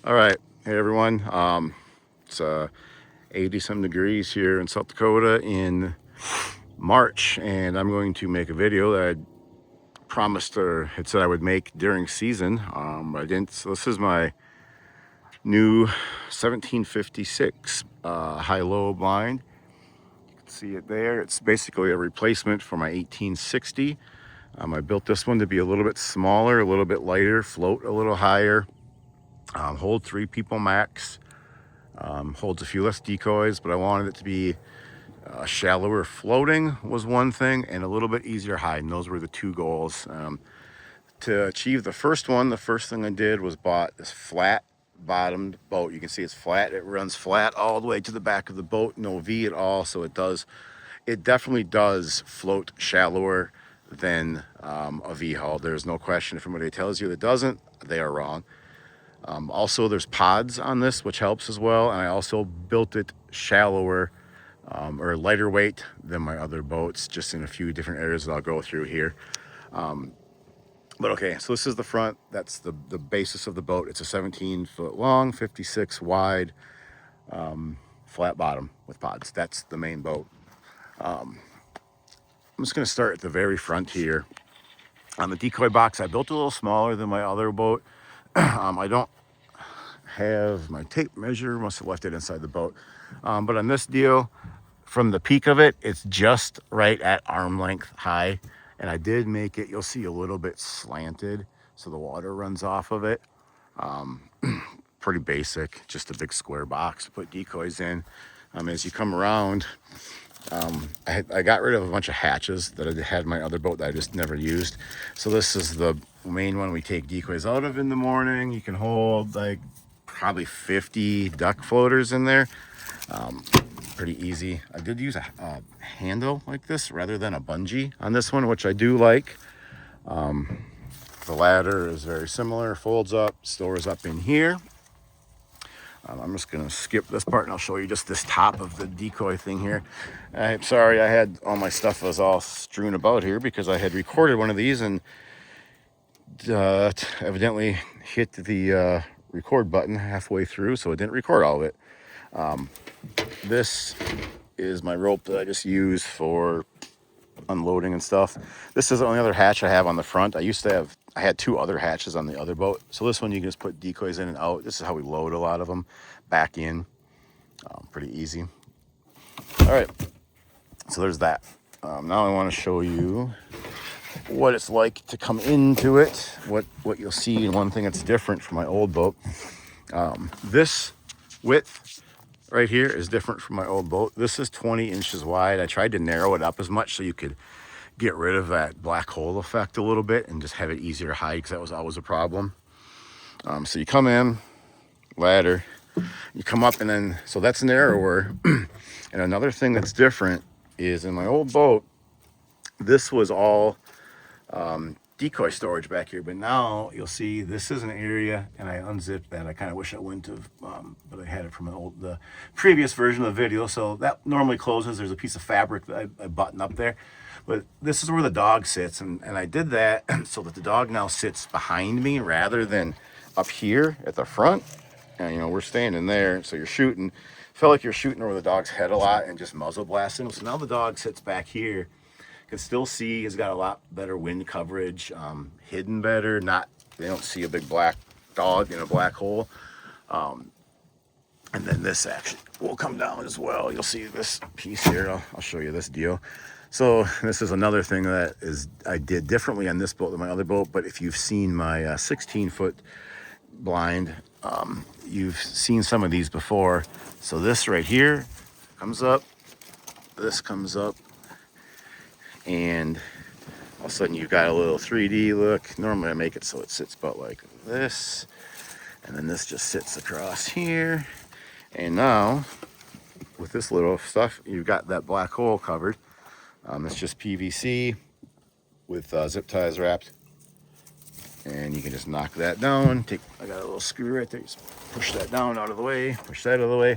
All right, hey everyone. It's 80 some degrees here in South Dakota in March, and I'm going to make a video that I promised or had said I would make during season. I didn't. So this is my new 1756 high-low blind. You can see it there. It's basically a replacement for my 1860. I built this one to be a little bit smaller, a little bit lighter, float a little higher, hold 3 people max. Holds a few less decoys, but I wanted it to be shallower floating was one thing, and a little bit easier hiding. Those were the 2 goals. To achieve the first one, the first thing I did was bought this flat bottomed boat. You can see it's flat. It runs flat all the way to the back of the boat, no V at all. So it definitely does float shallower than a V hull. There's no question. If somebody tells you it doesn't, they are wrong. Also, there's pods on this, which helps as well. And I also built it shallower or lighter weight than my other boats, just in a few different areas that I'll go through here. But okay, so this is the front. That's the basis of the boat. It's a 17-foot long, 56 wide, flat bottom with pods. That's the main boat. I'm just going to start at the very front here. On the decoy box, I built a little smaller than my other boat. I don't have my tape measure, must have left it inside the boat. But on this deal, from the peak of it, it's just right at arm length high. And I did make it, you'll see, a little bit slanted so the water runs off of it. Pretty basic, just a big square box to put decoys in. As you come around, I got rid of a bunch of hatches that I had in my other boat that I just never used. So this is the main one we take decoys out of in the morning. You can hold like probably 50 duck floaters in there. Pretty easy. I did use a handle like this rather than a bungee on this one, which I do like. The ladder is very similar, folds up, stores up in here. I'm just gonna skip this part and I'll show you just this top of the decoy thing here. I'm sorry I had all my stuff was all strewn about here because I had recorded one of these and evidently hit the record button halfway through, so it didn't record all of it. This is my rope that I just use for unloading and stuff. This is the only other hatch I have on the front. I had 2 other hatches on the other boat. So this one you can just put decoys in and out. This is how we load a lot of them back in. Pretty easy. All right, so there's that. Now I want to show you what it's like to come into it, what you'll see. And one thing that's different from my old boat, this width right here is different from my old boat. This is 20 inches wide. I tried to narrow it up as much so you could get rid of that black hole effect a little bit and just have it easier to hide, because that was always a problem. So you come in, ladder, you come up, and then, so that's narrower. And another thing that's different is in my old boat, this was all decoy storage back here, but now you'll see this is an area, and I unzipped that. I kind of wish I wouldn't have, but I had it from the previous version of the video. So that normally closes. There's a piece of fabric that I button up there, but this is where the dog sits, and I did that so that the dog now sits behind me rather than up here at the front. And we're standing there, so you're shooting. Felt like you're shooting over the dog's head a lot and just muzzle blasting. So now the dog sits back here. Can still see, he's got a lot better wind coverage, hidden better. They don't see a big black dog in a black hole. And then this actually will come down as well. You'll see this piece here. I'll show you this deal. So this is another thing that I did differently on this boat than my other boat. But if you've seen my 16-foot blind, you've seen some of these before. So this right here comes up. This comes up. And all of a sudden you've got a little 3D look. Normally I make it so it sits about like this, and then this just sits across here. And now with this little stuff, you've got that black hole covered. It's just PVC with zip ties wrapped, and you can just knock that down. I got a little screw right there. Just push that down out of the way, push that out of the way.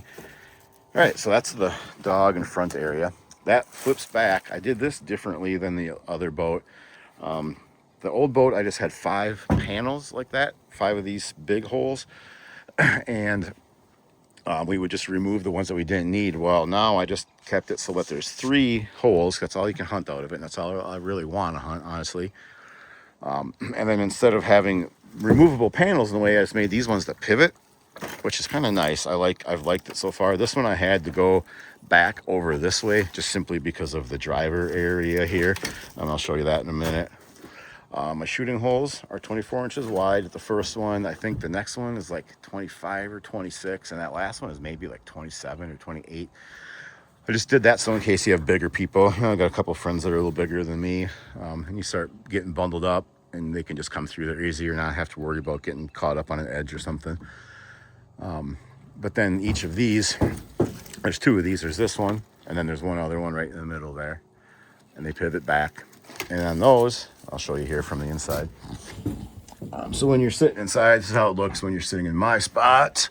All right, so that's the dog and front area. That flips back. I did this differently than the other boat. The old boat, I just had 5 panels like that, 5 of these big holes. and we would just remove the ones that we didn't need. Well, now I just kept it so that there's 3 holes. That's all you can hunt out of it, and that's all I really want to hunt, honestly. And then instead of having removable panels in the way, I just made these ones that pivot, which is kind of nice. I've liked it so far. This one I had to go back over this way just simply because of the driver area here, and I'll show you that in a minute. My shooting holes are 24 inches wide. The first one, I think the next one is like 25 or 26, and that last one is maybe like 27 or 28. I just did that so in case you have bigger people. I got a couple friends that are a little bigger than me, and you start getting bundled up, and they can just come through there easier, not have to worry about getting caught up on an edge or something. But then each of these, there's 2 of these. There's this one, and then there's one other one right in the middle there, and they pivot back. And on those, I'll show you here from the inside. So when you're sitting inside, this is how it looks when you're sitting in my spot,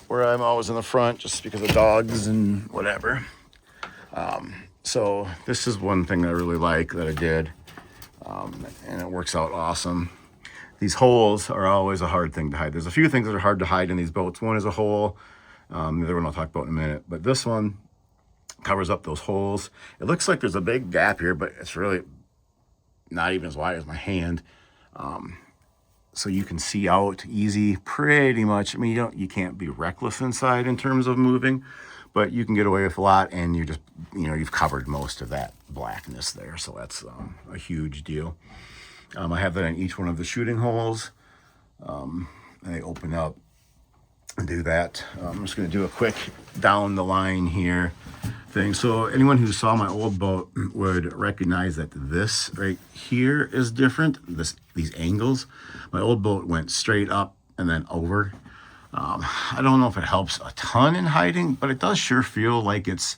where I'm always in the front just because of dogs and whatever. So this is one thing I really like that I did, and it works out awesome. These holes are always a hard thing to hide. There's a few things that are hard to hide in these boats. One is a hole, the other one I'll talk about in a minute, but this one covers up those holes. It looks like there's a big gap here, but it's really not even as wide as my hand. So you can see out easy pretty much. I mean, you can't be reckless inside in terms of moving, but you can get away with a lot, and you just, you've covered most of that blackness there. So that's a huge deal. I have that in each one of the shooting holes. And they open up and do that. I'm just going to do a quick down the line here thing. So anyone who saw my old boat would recognize that this right here is different. These angles. My old boat went straight up and then over. I don't know if it helps a ton in hiding, but it does sure feel like it's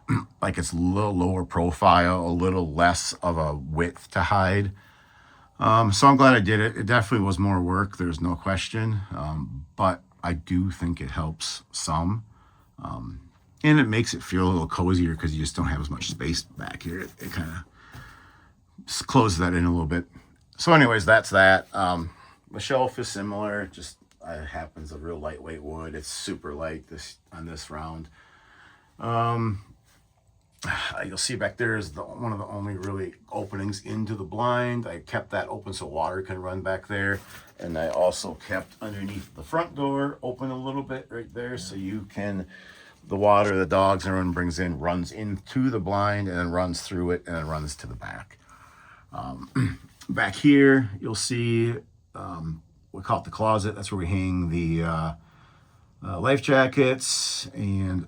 a little lower profile, a little less of a width to hide. So I'm glad I did it. It definitely was more work, there's no question, but I do think it helps some, and it makes it feel a little cozier because you just don't have as much space back here. It kind of closes that in a little bit. So anyways, that's that. The shelf is similar, just it happens a real lightweight wood. It's super light on this round. You'll see back there is one of the only really openings into the blind. I kept that open so water can run back there. And I also kept underneath the front door open a little bit right there, so the water the dogs and everyone brings in runs into the blind and then runs through it and then runs to the back. Back here, you'll see, we call it the closet. That's where we hang the life jackets and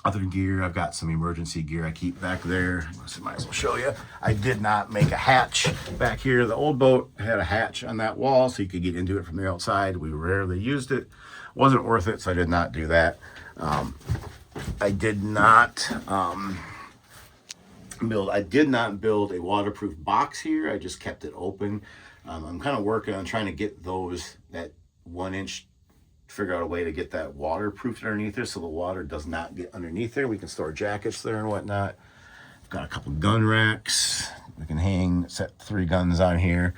other gear. I've got some emergency gear I keep back there. So might as well show you. I did not make a hatch back here. The old boat had a hatch on that wall so you could get into it from the outside. We rarely used it. Wasn't worth it, so I did not do that. I did not build a waterproof box here. I just kept it open. I'm kind of working on trying to get that 1 inch, figure out a way to get that waterproof underneath there so the water does not get underneath there. We can store jackets there and whatnot. I've got a couple gun racks. We can set 3 guns on here.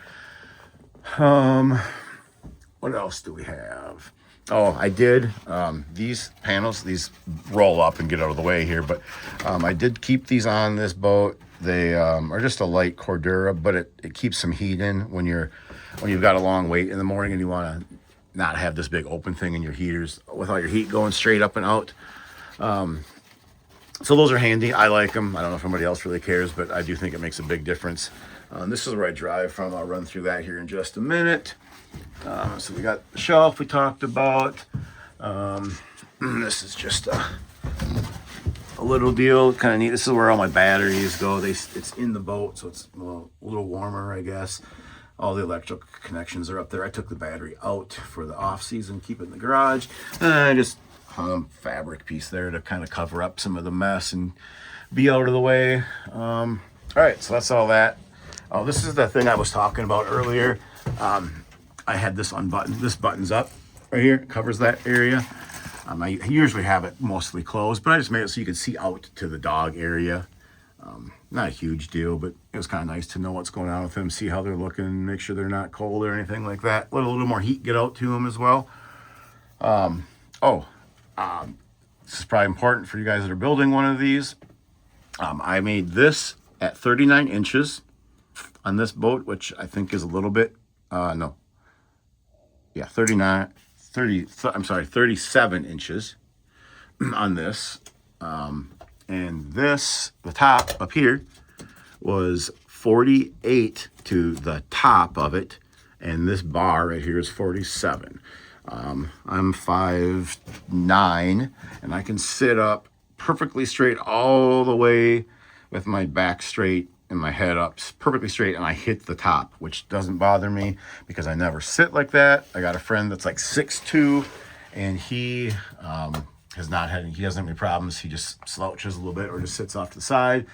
What else do we have? Oh, I did. These panels, these roll up and get out of the way here, but I did keep these on this boat. They are just a light Cordura, but it keeps some heat in when you've got a long wait in the morning and you want to not have this big open thing in your heaters with all your heat going straight up and out. So those are handy. I like them. I don't know if anybody else really cares, but I do think it makes a big difference. This is where I drive from. I'll run through that here in just a minute. So we got the shelf we talked about. This is just a little deal, kind of neat. This is where all my batteries go. It's in the boat, so it's a little warmer, I guess. All the electrical connections are up there. I took the battery out for the off season, keep it in the garage. And I just hung a fabric piece there to kind of cover up some of the mess and be out of the way. All right, so that's all that. Oh, this is the thing I was talking about earlier. I had this unbuttoned. This buttons up right here. It covers that area. I usually have it mostly closed, but I just made it so you can see out to the dog area. Not a huge deal, but it was kind of nice to know what's going on with them, see how they're looking, make sure they're not cold or anything like that. Let a little more heat get out to them as well. Oh, this is probably important for you guys that are building one of these. I made this at 39 inches on this boat, which I think is a little bit, no, yeah, 37 inches on this. And this, the top up here, was 48 to the top of it. And this bar right here is 47. I'm 5'9", and I can sit up perfectly straight all the way with my back straight and my head up perfectly straight, and I hit the top, which doesn't bother me because I never sit like that. I got a friend that's like 6'2", and he doesn't have any problems. He just slouches a little bit or just sits off to the side.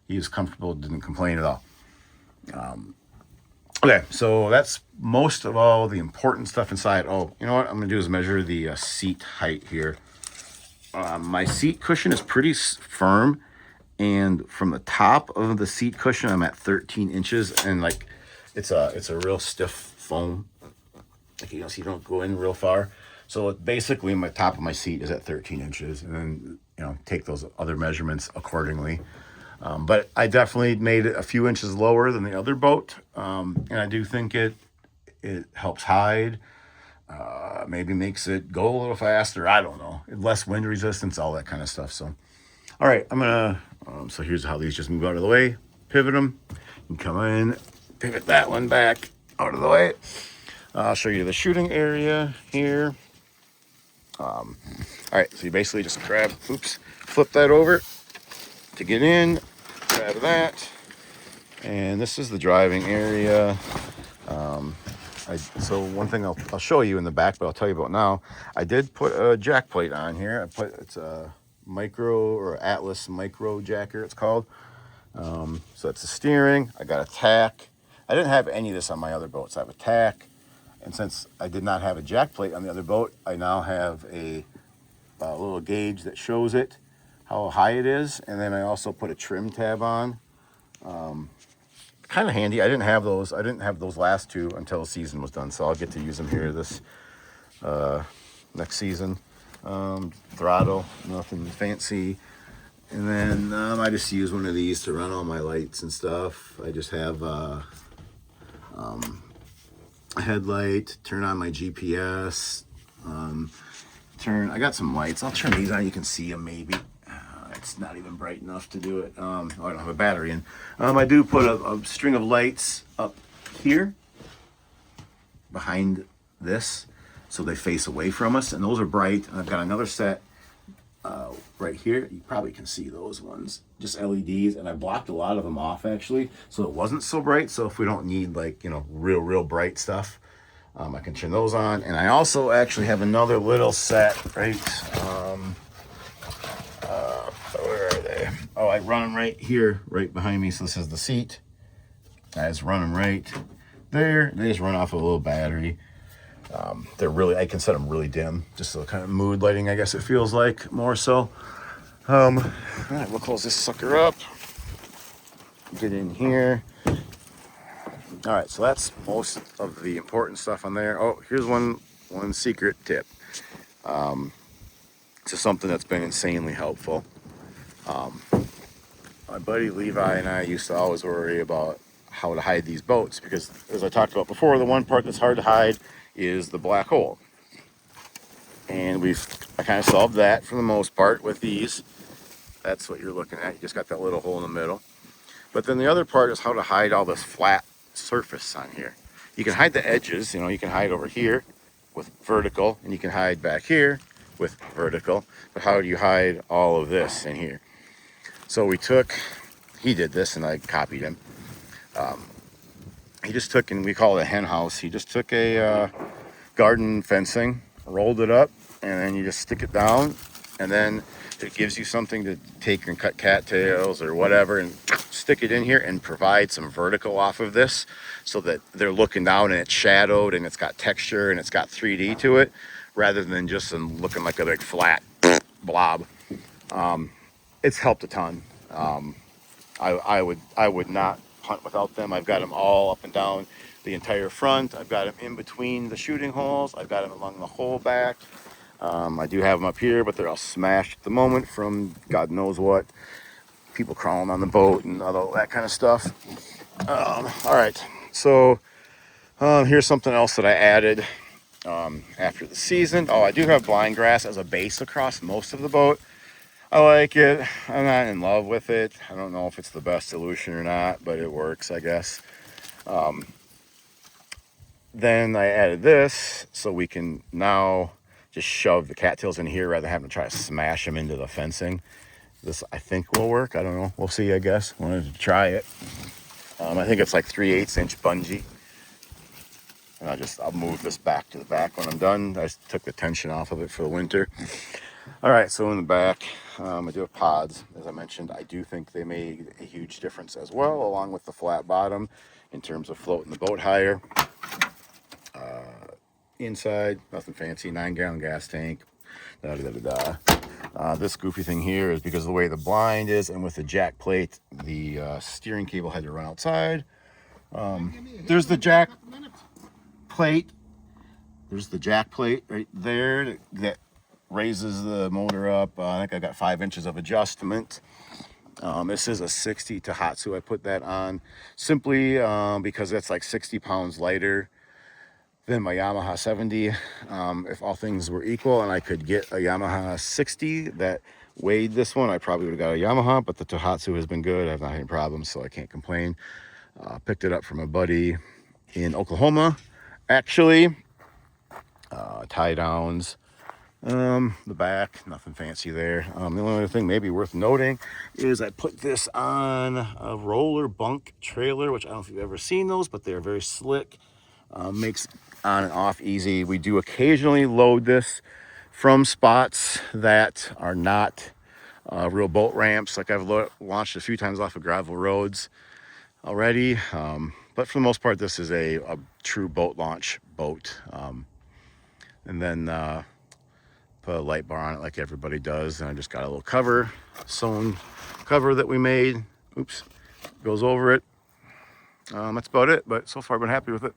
He was comfortable, didn't complain at all. Okay, so that's most of all the important stuff inside. Oh, you know what I'm gonna do is measure the seat height here. My seat cushion is pretty firm, and from the top of the seat cushion, I'm at 13 inches, and like it's a real stiff foam. Like, you know, so you don't go in real far. So basically, my top of my seat is at 13 inches, and then, you know, take those other measurements accordingly. But I definitely made it a few inches lower than the other boat, and I do think it helps hide. Maybe makes it go a little faster. I don't know. Less wind resistance, all that kind of stuff. So, all right, I'm gonna. So here's how these just move out of the way. Pivot them. You come in, pivot that one back out of the way. I'll show you the shooting area here. All right, so you basically just flip that over to get in, grab that, and this is the driving area. So one thing I'll show you in the back, but I'll tell you about now. I did put a jack plate on here. It's a micro or Atlas micro jacker, it's called. So that's the steering. I got a tack. I didn't have any of this on my other boats. I have a tack, and since I did not have a jack plate on the other boat, I now have a little gauge that shows it, how high it is, and then I also put a trim tab on. Kind of handy. I didn't have those last two until the season was done, so I'll get to use them here this next season. Throttle, nothing fancy. And then I just use one of these to run all my lights and stuff. I just have a headlight, turn on my GPS, I got some lights. I'll turn these on, you can see them maybe. It's not even bright enough to do it. I don't have a battery in. I do put a string of lights up here behind this, so they face away from us, and those are bright. And I've got another set right here. You probably can see those ones, just LEDs, and I blocked a lot of them off actually, so it wasn't so bright. So if we don't need, like, you know, real bright stuff, I can turn those on. And I also actually have another little set, right? Where are they? Oh, I run them right here, right behind me. So this is the seat. I just run them right there. They just run off a little battery. I can set them really dim, just so kind of mood lighting, I guess it feels like, more so. All right, we'll close this sucker up. Get in here. All right, so that's most of the important stuff on there. Oh, here's one secret tip. To something that's been insanely helpful. My buddy Levi and I used to always worry about how to hide these boats because, as I talked about before, the one part that's hard to hide is the black hole. And I kind of solved that for the most part with these. That's what you're looking at. You just got that little hole in the middle. But then the other part is how to hide all this flat surface on here. You can hide the edges, you know, you can hide over here with vertical, and you can hide back here with vertical. But how do you hide all of this in here? So he did this and I copied him. He just took, and we call it a hen house. He just took a garden fencing, rolled it up, and then you just stick it down, and then it gives you something to take and cut cattails or whatever and stick it in here and provide some vertical off of this so that they're looking down and it's shadowed and it's got texture and it's got 3D to it, rather than just looking like a big flat blob. It's helped a ton. I would not hunt without them. I've got them all up and down the entire front. I've got them in between the shooting holes. I've got them along the whole back. I do have them up here, but they're all smashed at the moment from God knows what. People crawling on the boat and all that kind of stuff. All right, so here's something else that I added after the season. Oh, I do have blind grass as a base across most of the boat. I like it. I'm not in love with it. I don't know if it's the best solution or not, but it works, I guess. Then I added this so we can now just shove the cattails in here rather than having to try to smash them into the fencing. This, I think, will work. I don't know. We'll see, I guess. Wanted to try it. I think it's like 3/8 inch bungee. And I'll move this back to the back when I'm done. I just took the tension off of it for the winter. All right, so in the back, I do have pods. As I mentioned, I do think they made a huge difference as well, along with the flat bottom in terms of floating the boat higher. Inside, nothing fancy, 9-gallon gas tank. This goofy thing here is because of the way the blind is, and with the jack plate, the steering cable had to run outside. There's the jack plate. There's the jack plate right there that raises the motor up. I think I got 5 inches of adjustment. This is a 60 Tohatsu. I put that on simply because that's like 60 pounds lighter than my Yamaha 70. If all things were equal and I could get a Yamaha 60 that weighed this one, I probably would have got a Yamaha, but the Tohatsu has been good. I've not had any problems, so I can't complain. Picked it up from a buddy in Oklahoma, actually. Tie downs. The back, nothing fancy there. The only other thing maybe worth noting is I put this on a roller bunk trailer, which I don't know if you've ever seen those, but they're very slick. Makes on and off easy. We do occasionally load this from spots that are not real boat ramps. Like I've launched a few times off of gravel roads already. But for the most part, this is a true boat launch boat. And then put a light bar on it like everybody does. And I just got a little cover, sewn cover that we made. Oops, goes over it. That's about it. But so far I've been happy with it.